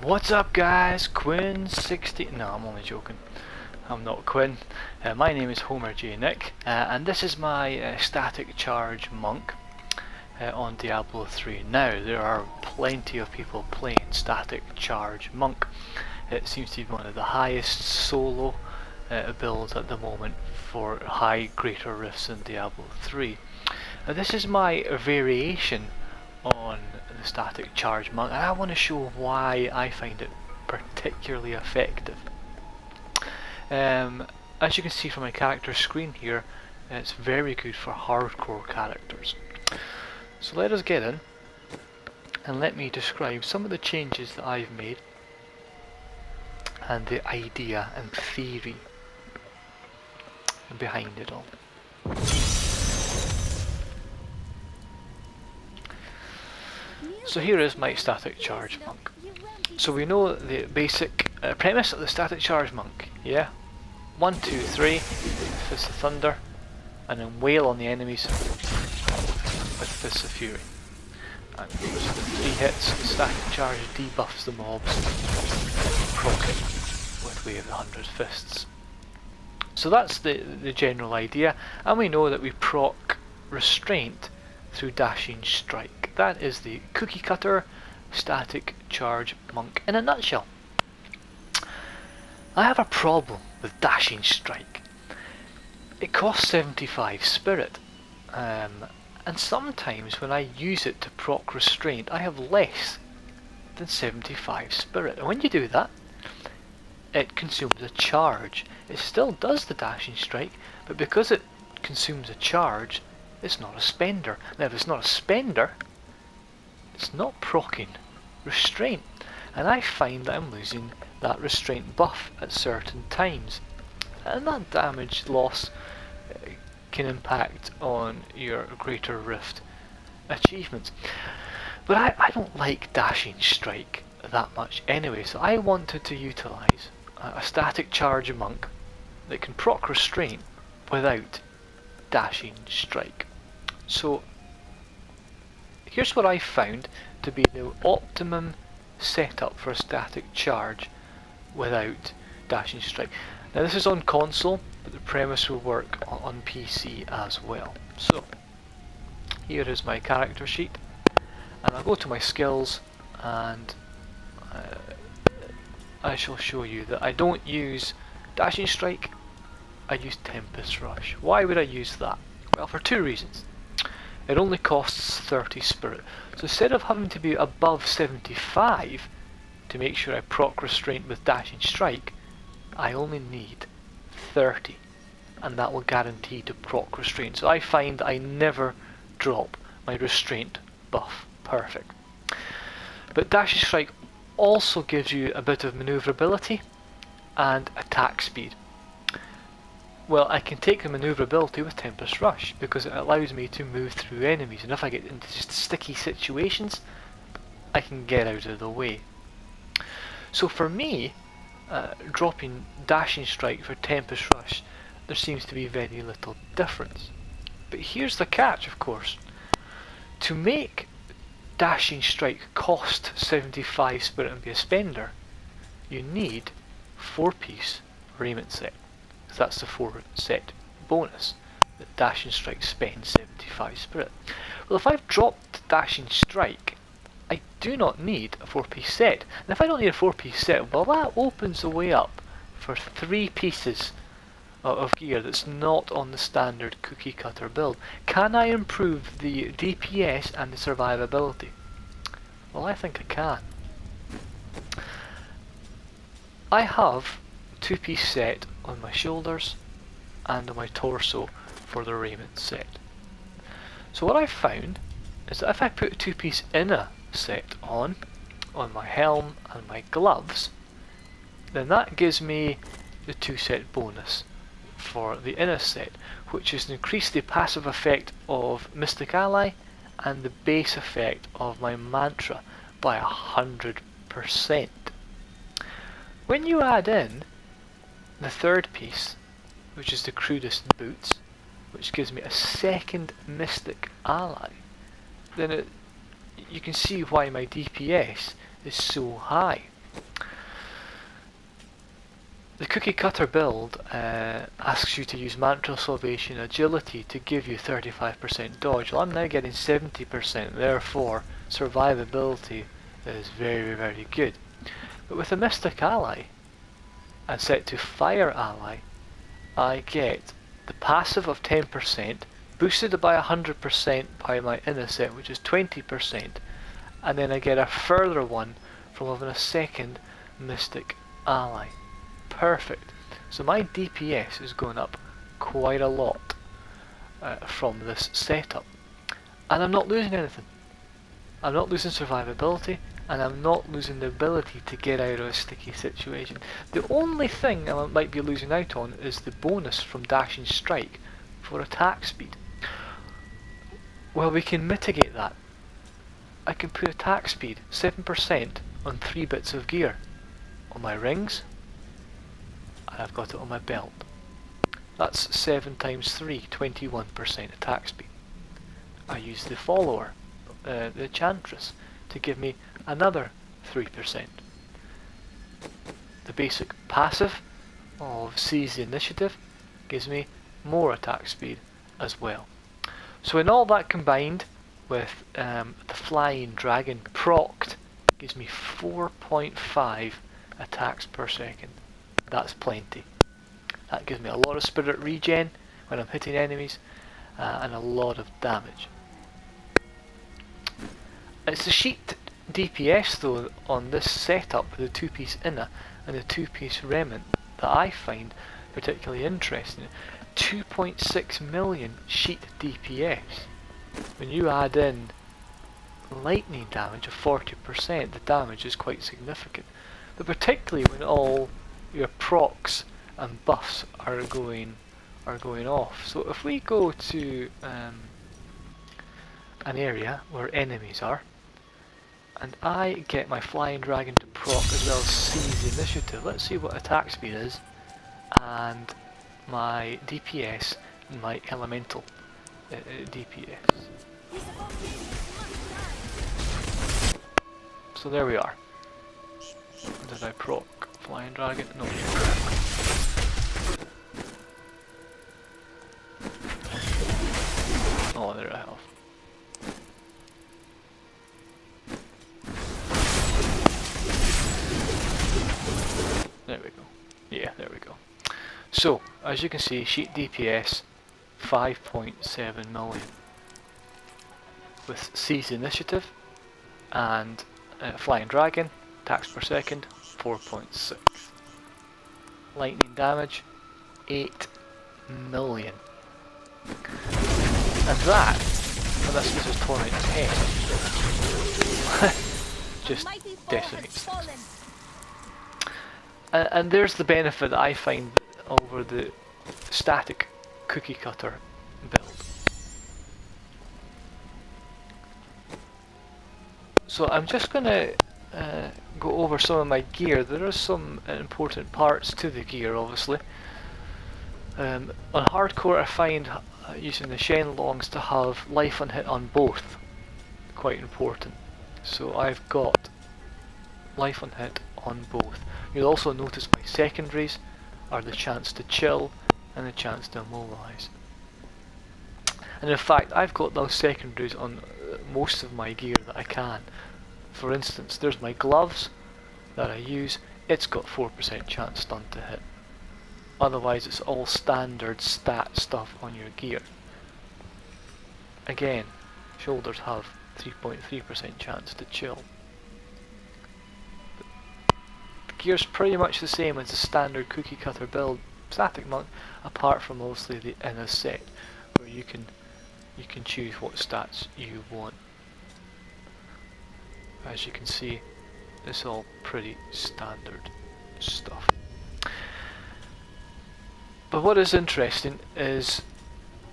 What's up guys, Quinn60, no I'm only joking, I'm not Quinn. My name is homerjnick, and this is my Static Charge monk on Diablo 3. Now there are plenty of people playing Static Charge monk. It seems to be one of the highest solo builds at the moment for high greater rifts in Diablo 3. Now this is my variation on the Static Charge monk, and I want to show why I find it particularly effective. As you can see from my character screen here, it's very good for hardcore characters. So let us get in and let me describe some of the changes that I've made and the idea and theory behind it all. So here is my Static Charge monk. So we know the basic premise of the Static Charge monk, yeah? 1, 2, 3, Fist of Thunder, and then wail on the enemies with Fists of Fury. And for 3 hits, the Static Charge debuffs the mobs, proc it with Way of the 100 Fists. So that's the general idea, and we know that we proc Restraint through Dashing Strike. That is the cookie cutter Static Charge monk in a nutshell. I have a problem with Dashing Strike. It costs 75 spirit, and sometimes when I use it to proc Restraint I have less than 75 spirit, and when you do that it consumes a charge. It still does the Dashing Strike, but because it consumes a charge, it's not a spender. Now if it's not a spender, it's not proccing Restraint, and I find that I'm losing that Restraint buff at certain times, and that damage loss can impact on your Greater Rift achievements. But I don't like Dashing Strike that much anyway, so I wanted to utilise a Static Charge monk that can proc Restraint without Dashing Strike. So here's what I found to be the optimum setup for a Static Charge without Dashing Strike. Now this is on console, but the premise will work on PC as well. So here is my character sheet, and I'll go to my skills, and I shall show you that I don't use Dashing Strike, I use Tempest Rush. Why would I use that? Well, for 2 reasons. It only costs 30 spirit, so instead of having to be above 75 to make sure I proc Restraint with Dashing Strike, I only need 30, and that will guarantee to proc Restraint. So I find I never drop my Restraint buff. Perfect. But Dashing Strike also gives you a bit of manoeuvrability and attack speed. Well, I can take the manoeuvrability with Tempest Rush because it allows me to move through enemies, and if I get into just sticky situations, I can get out of the way. So for me, dropping Dashing Strike for Tempest Rush, there seems to be very little difference. But here's the catch, of course. To make Dashing Strike cost 75 spirit and be a spender, you need 4-piece raiment set. That's the 4-set bonus that Dashing Strike spends 75 spirit. Well, if I've dropped Dashing Strike, I do not need a 4-piece set. And if I don't need a 4-piece set, well, that opens the way up for 3 pieces of gear that's not on the standard cookie cutter build. Can I improve the DPS and the survivability? Well, I think I can. I have 2-piece set on my shoulders and on my torso for the raiment set. So what I've found is that if I put a 2-piece inner set on my helm and my gloves, then that gives me the 2-set bonus for the inner set, which is to increase the passive effect of Mystic Ally and the base effect of my mantra by 100%. When you add in the 3rd piece, which is the Crudest boots, which gives me a 2nd Mystic Ally, then you can see why my DPS is so high. The cookie cutter build asks you to use mantra, salvation, agility to give you 35% dodge. Well, I'm now getting 70%, therefore survivability is very, very good. But with a mystic ally and set to fire ally, I get the passive of 10%, boosted by 100% by my inner set, which is 20%, and then I get a further one from having a second mystic ally. Perfect. So my DPS is going up quite a lot from this setup, and I'm not losing anything. I'm not losing survivability, and I'm not losing the ability to get out of a sticky situation. The only thing I might be losing out on is the bonus from dashing strike for attack speed. Well, we can mitigate that. I can put attack speed 7% on 3 bits of gear. On my rings, and I've got it on my belt. That's 7 times 3, 21% attack speed. I use the follower, the enchantress, to give me another 3%. The basic passive of Seize the Initiative gives me more attack speed as well. So in all that combined with the Flying Dragon procced gives me 4.5 attacks per second. That's plenty. That gives me a lot of spirit regen when I'm hitting enemies and a lot of damage. It's the sheet DPS though on this setup with the 2-piece inner and the 2-piece remnant that I find particularly interesting. 2.6 million sheet DPS. When you add in lightning damage of 40%, the damage is quite significant. But particularly when all your procs and buffs are going off. So if we go to an area where enemies are, and I get my Flying Dragon to proc as well as Seize the Initiative. Let's see what attack speed is, and my DPS and my elemental DPS. So there we are. Did I proc Flying Dragon? No. Oh, there I have. There we go. Yeah, there we go. So, as you can see, sheet DPS 5.7 million. With Seize the Initiative and Flying Dragon, attacks per second 4.6. Lightning damage 8 million. And that, and this is Torment 10, just decimates things. And there's the benefit that I find over the static cookie cutter build. So I'm just going to go over some of my gear. There are some important parts to the gear, obviously. On hardcore, I find using the Shenlongs to have life and hit on both quite important. So I've got life and hit on both. You'll also notice my secondaries are the chance to chill and the chance to immobilize. And in fact, I've got those secondaries on most of my gear that I can. For instance, there's my gloves that I use. It's got 4% chance stun to hit. Otherwise, it's all standard stat stuff on your gear. Again, shoulders have 3.3% chance to chill. Gear's pretty much the same as the standard cookie cutter build static monk, apart from mostly the inner set, where you can choose what stats you want. As you can see, it's all pretty standard stuff. But what is interesting is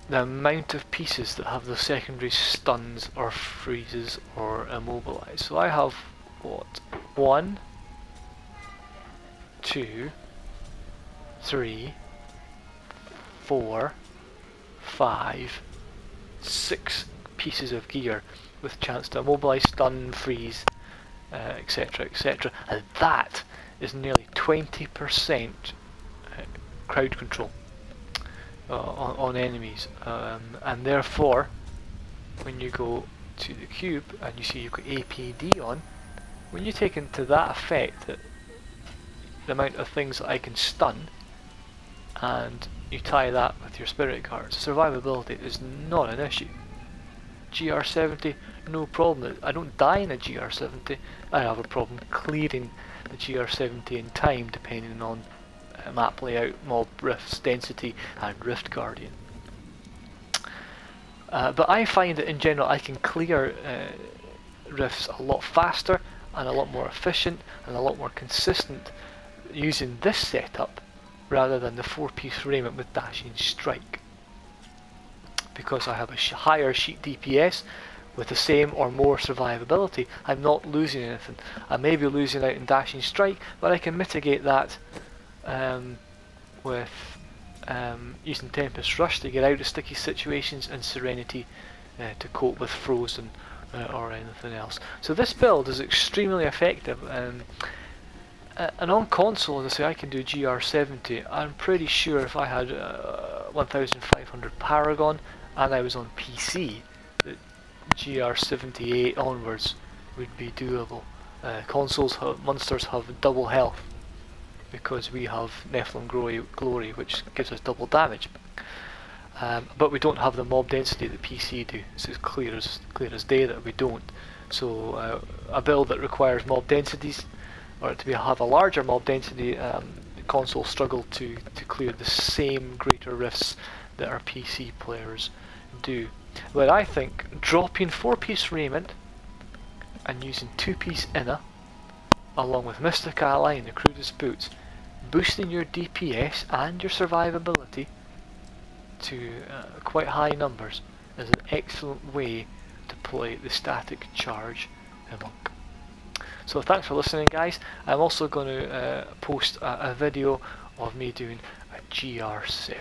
the amount of pieces that have the secondary stuns or freezes or immobilize. So I have what? 1, 2, 3, 4, 5, 6 pieces of gear with chance to immobilize, stun, freeze, etc, etc, and that is nearly 20% crowd control on enemies, and therefore when you go to the cube and you see you've got APD on, when you take into that effect that the amount of things that I can stun, and you tie that with your spirit cards, survivability is not an issue. GR70, no problem. I don't die in a GR70. I have a problem clearing the GR70 in time, depending on map layout, mob rifts, density, and rift guardian. But I find that in general I can clear rifts a lot faster and a lot more efficient and a lot more consistent using this setup rather than the 4-piece raiment with dashing strike, because I have a higher sheet DPS with the same or more survivability. I'm not losing anything. I may be losing out in dashing strike, but I can mitigate that with using Tempest Rush to get out of sticky situations, and Serenity to cope with frozen or anything else. So this build is extremely effective, and on console, as I say, I can do GR70. I'm pretty sure if I had 1500 Paragon and I was on PC, that GR78 onwards would be doable. Monsters have double health because we have Nephilim Glory, which gives us double damage. But we don't have the mob density that PC do. So it's clear as day that we don't. So a build that requires mob densities, or to have a larger mob density, consoles struggle to clear the same greater rifts that our PC players do. But I think dropping 4-piece raiment and using 2-piece inner, along with Mystic Ally and the Crudest boots, boosting your DPS and your survivability to quite high numbers is an excellent way to play the Static Charge Monk. So thanks for listening, guys. I'm also going to post a video of me doing a GR7.